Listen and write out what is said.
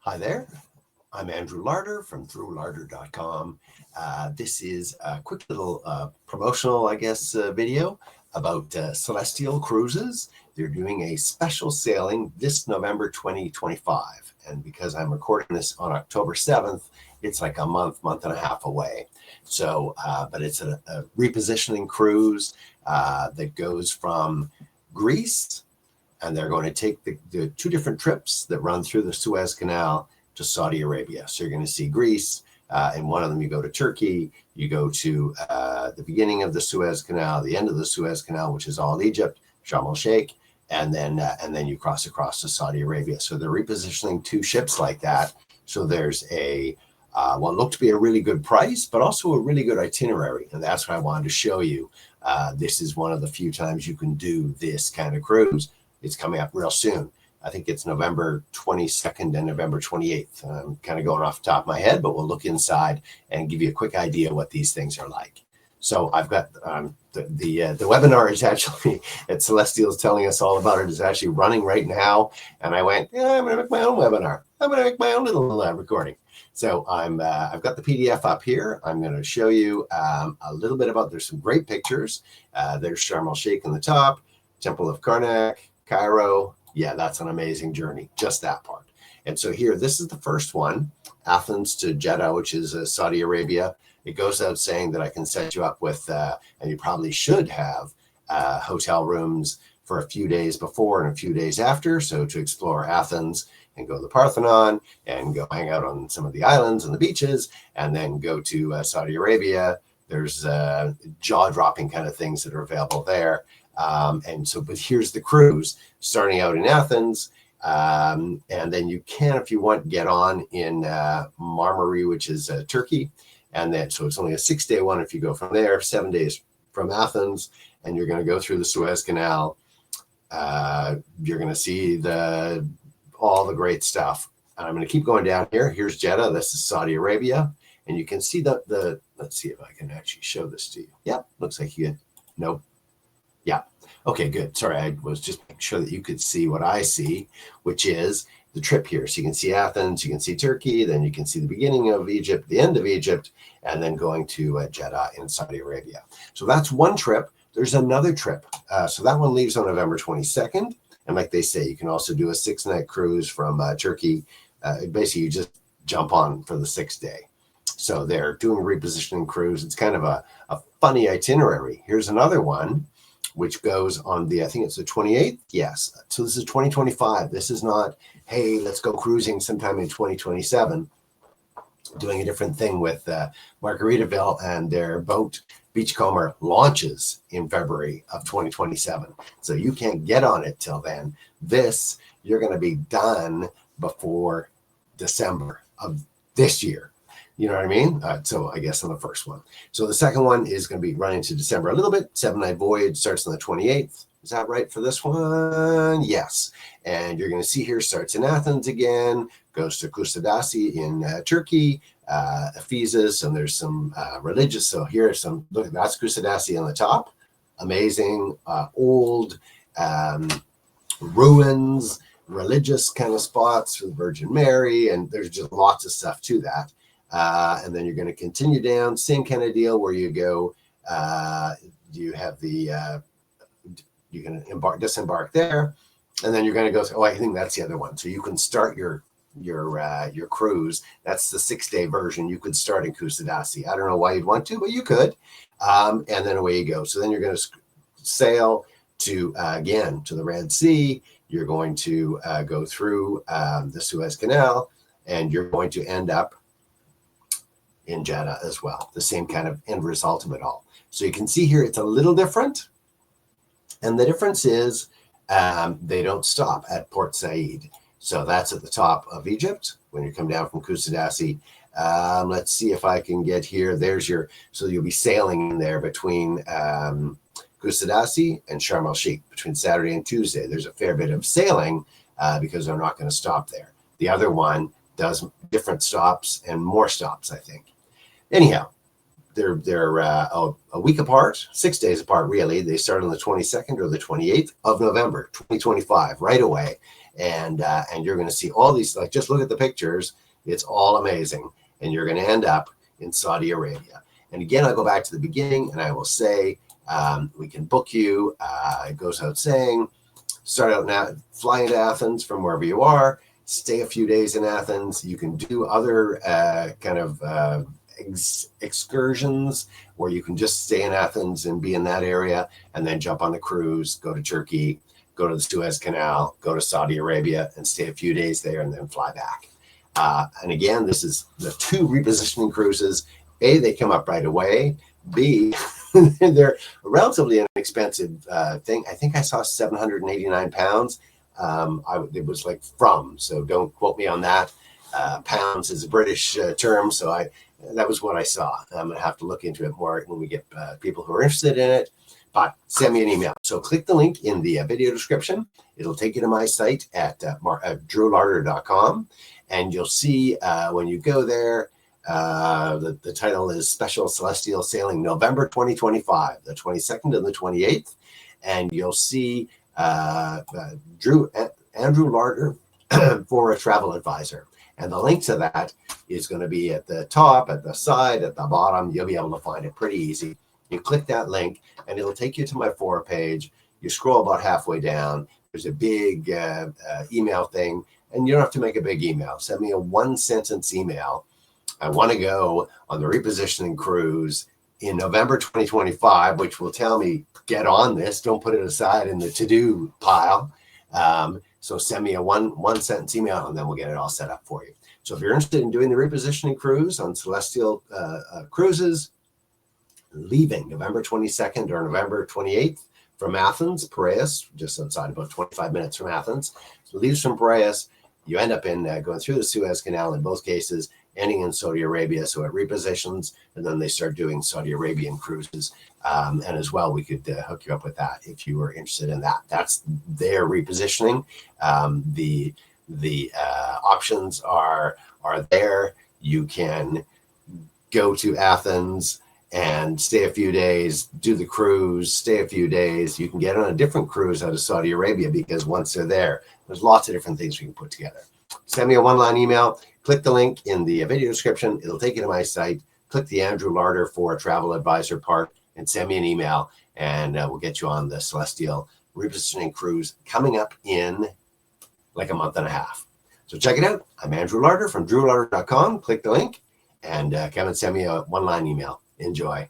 Hi there, I'm Andrew Larder from throughlarder.com. This is a quick little promotional, video about Celestyal Cruises. They're doing a special sailing this November 2025. And because I'm recording this on October 7th, it's like a month and a half away. So, but it's a repositioning cruise that goes from Greece, and they're going to take the two different trips that run through the Suez Canal to Saudi Arabia. So you're going to see Greece. In one of them, you go to Turkey. You go to the beginning of the Suez Canal, the end of the Suez Canal, which is all Egypt, Sharm el Sheik, and then you cross across to Saudi Arabia. So they're repositioning two ships like that. So there's a what looked to be a really good price, but also a really good itinerary, and that's what I wanted to show you. This is one of the few times you can do this kind of cruise. It's coming up real soon. I think it's November 22nd and November 28th. I'm kind of going off the top of my head, but we'll look inside and give you a quick idea what these things are like. So I've got the webinar is actually at Celestyal is telling us all about it, is actually running right now. And I went, yeah, I'm going to make my own webinar. I'm going to make my own little recording. So I've got the PDF up here. I'm going to show you a little bit about, there's some great pictures. There's Sharm el Sheik on the top, Temple of Karnak, Cairo. Yeah, that's an amazing journey, just that part. And so here, this is the first one, Athens to Jeddah, which is Saudi Arabia. It goes out saying that I can set you up with, and you probably should have hotel rooms for a few days before and a few days after. So to explore Athens and go to the Parthenon and go hang out on some of the islands and the beaches, and then go to Saudi Arabia. There's jaw-dropping kind of things that are available there. But here's the cruise starting out in Athens. And then you can, if you want, get on in Marmara, which is Turkey. And then, so it's only a 6-day one. If you go from there, 7 days from Athens, and you're going to go through the Suez Canal, you're going to see all the great stuff. And I'm going to keep going down here. Here's Jeddah. This is Saudi Arabia. And you can see let's see if I can actually show this to you. Yep. Looks like you nope. Yeah. Okay, good. Sorry, I was just making sure that you could see what I see, which is the trip here. So you can see Athens, you can see Turkey, then you can see the beginning of Egypt, the end of Egypt, and then going to Jeddah in Saudi Arabia. So that's one trip. There's another trip. So that one leaves on November 22nd. And like they say, you can also do a 6-night cruise from Turkey. Basically, you just jump on for the 6th day. So they're doing a repositioning cruise. It's kind of a funny itinerary. Here's another one, which goes on I think it's the 28th. Yes. So this is 2025. This is not, hey, let's go cruising sometime in 2027. Doing a different thing with Margaritaville, and their boat Beachcomber launches in February of 2027. So you can't get on it till then. You're going to be done before December of this year. You know what I mean? So I guess on the first one. So the second one is going to be running to December a little bit. 7-night voyage starts on the 28th. Is that right for this one? Yes. And you're going to see here, starts in Athens again, goes to Kusadasi in Turkey, Ephesus, and there's some religious. So here are some, look, that's Kusadasi on the top. Amazing, old ruins, religious kind of spots for the Virgin Mary. And there's just lots of stuff to that. And then you're going to continue down, same kind of deal where you go, you have you can disembark there, and then you're going to go, I think that's the other one. So you can start your cruise. That's the 6-day version. You could start in Kusadasi. I don't know why you'd want to, but you could. And then away you go. So then you're going to sail to, again, to the Red Sea. You're going to go through the Suez Canal, and you're going to end up in Jeddah as well, the same kind of end result of it all. So you can see here, it's a little different. And the difference is they don't stop at Port Said. So that's at the top of Egypt when you come down from Kusadasi. Let's see if I can get here. So you'll be sailing in there between Kusadasi and Sharm el Sheik between Saturday and Tuesday. There's a fair bit of sailing because they're not going to stop there. The other one does different stops and more stops, I think. Anyhow, they're a week apart, 6 days apart, really. They start on the 22nd or the 28th of November, 2025, right away. and you're going to see all these, like, just look at the pictures. It's all amazing. And you're going to end up in Saudi Arabia. And again, I'll go back to the beginning and I will say, we can book you. It goes out saying, start out now, fly into Athens from wherever you are, stay a few days in Athens. You can do other excursions where you can just stay in Athens and be in that area, and then jump on the cruise, go to Turkey, go to the Suez Canal, go to Saudi Arabia and stay a few days there and then fly back. And again, this is the 2 repositioning cruises. A, they come up right away. B, they're a relatively inexpensive thing. I think I saw 789 pounds. It was like so don't quote me on that. Pounds is a British term, so that was what I saw. I'm going to have to look into it more when we get people who are interested in it. But send me an email. So click the link in the video description. It'll take you to my site at drewlarder.com. And you'll see when you go there, the title is Special Celestial Sailing November 2025, the 22nd and the 28th. And you'll see Andrew Larder for a travel advisor. And the link to that is going to be at the top, at the side, at the bottom. You'll be able to find it pretty easy. You click that link and it'll take you to my fora page. You scroll about halfway down. There's a big email thing, and you don't have to make a big email. Send me a 1-sentence email. I want to go on the repositioning cruise in November 2025, which will tell me, get on this. Don't put it aside in the to-do pile. So send me a one-sentence email, and then we'll get it all set up for you. So if you're interested in doing the repositioning cruise on Celestyal Cruises, leaving November 22nd or November 28th from Athens, Pireaus, just outside, about 25 minutes from Athens. So leaves from Pireaus, you end up in going through the Suez Canal in both cases, ending in Saudi Arabia. So it repositions, and then they start doing Saudi Arabian cruises. And as well, we could hook you up with that if you were interested in that. That's their repositioning. The options are there. You can go to Athens and stay a few days, do the cruise, stay a few days. You can get on a different cruise out of Saudi Arabia, because once they're there, there's lots of different things we can put together. Send me a 1-line email. Click the link in the video description. It'll take you to my site. Click the Andrew Larder for a travel advisor part and send me an email, and we'll get you on the Celestyal repositioning cruise coming up in like a month and a half. So check it out. I'm Andrew Larder from drewlarder.com. Click the link and come and send me a 1-line email. Enjoy.